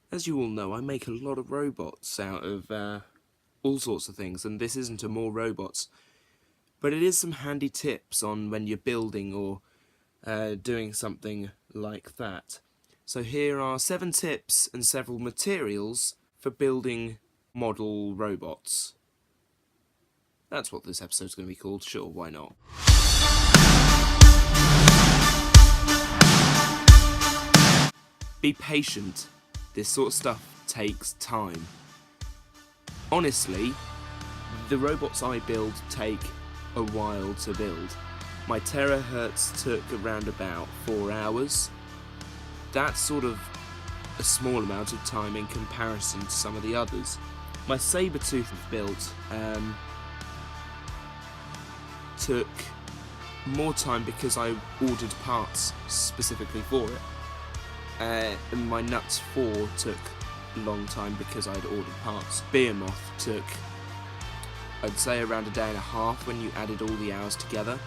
As you all know, I make a lot of robots out of all sorts of things, and this isn't a more robots, but it is some handy tips on when you're building or doing something like that. So here are 7 tips and several materials for building model robots. That's what this episode's going to be called, sure, why not? Be patient. This sort of stuff takes time. Honestly, the robots I build take a while to build. My terahertz took around about 4 hours. That's sort of a small amount of time in comparison to some of the others. My saber-tooth build took more time because I ordered parts specifically for it. And my Nuts 4 took a long time because I'd ordered parts. Behemoth took, I'd say, around a day and a half when you added all the hours together.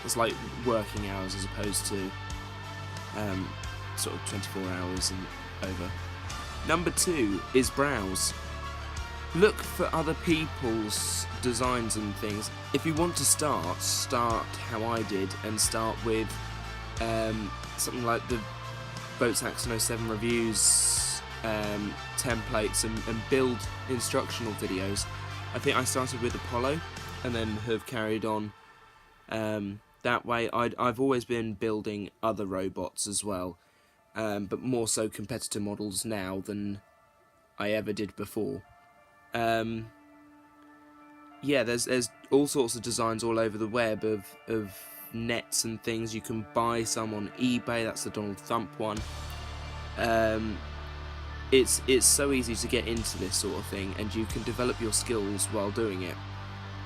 It's like working hours as opposed to sort of 24 hours and over. Number 2 is browse. Look for other people's designs and things. If you want to start how I did and start with something like the Boats Axon 07 reviews templates and build instructional videos. I think I started with Apollo and then have carried on that way. I've always been building other robots as well, but more so competitor models now than I ever did before. Yeah, there's all sorts of designs all over the web of nets and things. You can buy some on eBay. That's the Donald Thump one. It's so easy to get into this sort of thing, and you can develop your skills while doing it.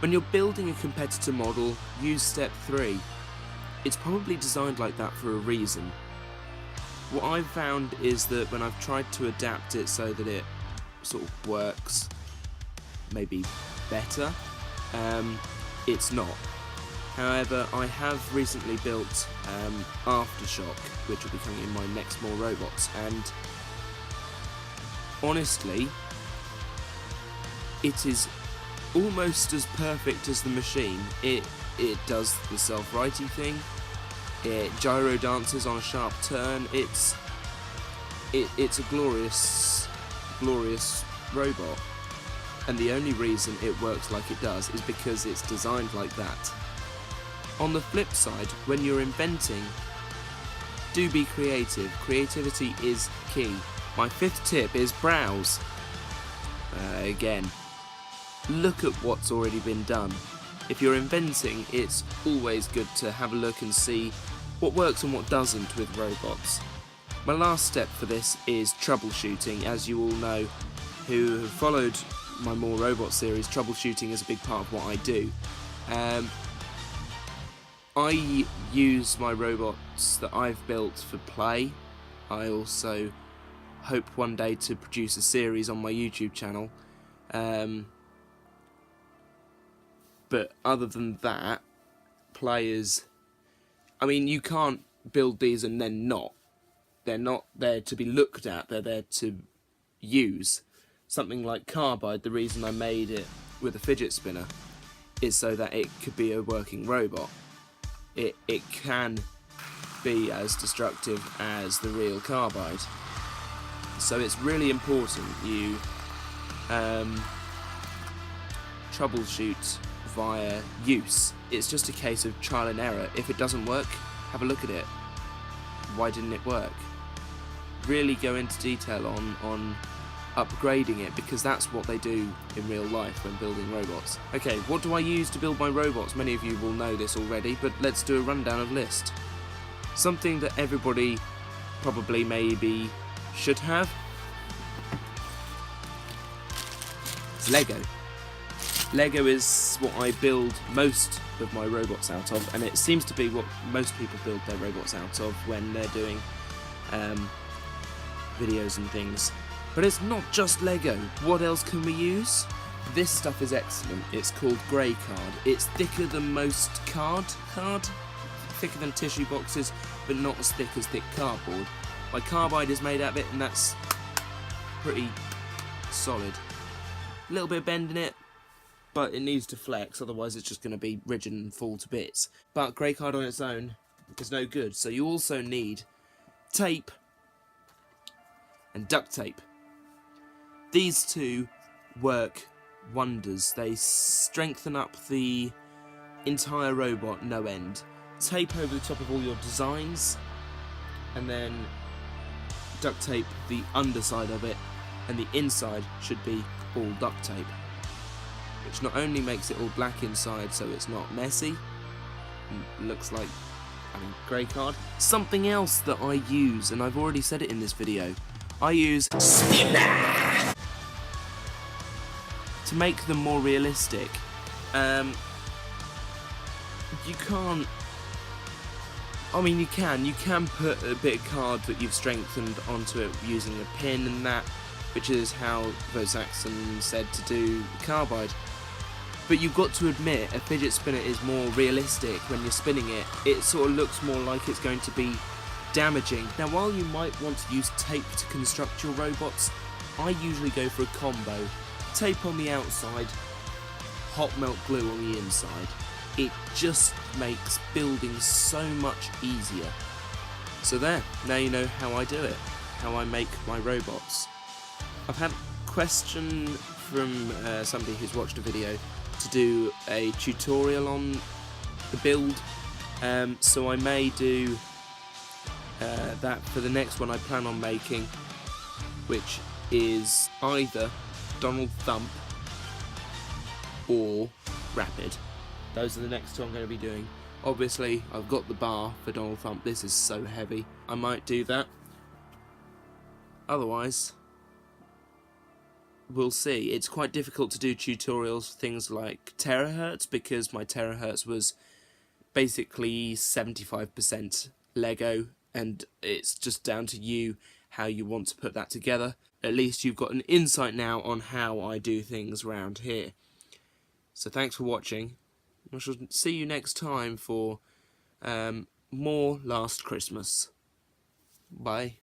When you're building a competitor model, use step 3. It's probably designed like that for a reason. What I've found is that when I've tried to adapt it so that it sort of works maybe better, it's not. However, I have recently built Aftershock, which will be coming in my next More Robots, and honestly, it is almost as perfect as the machine. It does the self-righty thing, it gyro dances on a sharp turn. It's a glorious robot, and the only reason it works like it does is because it's designed like that. On the flip side, when you're inventing, do be creative. Creativity is key. My 5th tip is browse. Again, look at what's already been done. If you're inventing, it's always good to have a look and see what works and what doesn't with robots. My last step for this is troubleshooting. As you all know, who have followed my More Robot series, troubleshooting is a big part of what I do. I use my robots that I've built for play. I also hope one day to produce a series on my YouTube channel. But other than that, players... I mean, you can't build these and then not. They're not there to be looked at, they're there to use. Something like Carbide, the reason I made it with a fidget spinner is so that it could be a working robot. It can be as destructive as the real Carbide. So it's really important you troubleshoot via use. It's just a case of trial and error. If it doesn't work, have a look at it. Why didn't it work? Really go into detail on upgrading it, because that's what they do in real life when building robots. Okay, what do I use to build my robots? Many of you will know this already, but let's do a rundown of list. Something that everybody probably maybe should have. It's Lego. Lego is what I build most of my robots out of, and it seems to be what most people build their robots out of when they're doing videos and things. But it's not just Lego. What else can we use? This stuff is excellent. It's called grey card. It's thicker than most card. Thicker than tissue boxes, but not as thick as thick cardboard. My carbide is made out of it, and that's pretty solid. A little bit of bend in it, but it needs to flex, otherwise it's just going to be rigid and fall to bits. But grey card on its own is no good, so you also need tape and duct tape. These two work wonders. They strengthen up the entire robot no end. Tape over the top of all your designs, and then duct tape the underside of it, and the inside should be all duct tape, which not only makes it all black inside so it's not messy and looks like grey card. Something else that I use, and I've already said it in this video, I use spinner to make them more realistic. You can't, I mean you can put a bit of card that you've strengthened onto it using a pin and that, which is how Saxon said to do carbide. But you've got to admit, a fidget spinner is more realistic when you're spinning it. It sort of looks more like it's going to be damaging. Now, while you might want to use tape to construct your robots, I usually go for a combo. Tape on the outside, hot melt glue on the inside. It just makes building so much easier. So there, now you know how I do it, how I make my robots. I've had a question from somebody who's watched a video to do a tutorial on the build, so I may do that for the next one I plan on making, which is either Donald Thump or Rapid. Those are the next two I'm going to be doing. Obviously, I've got the bar for Donald Thump. This is so heavy. I might do that. Otherwise, we'll see. It's quite difficult to do tutorials for things like terahertz, because my terahertz was basically 75% Lego, and it's just down to you how you want to put that together. At least you've got an insight now on how I do things around here. So thanks for watching. I shall see you next time for more Last Christmas. Bye.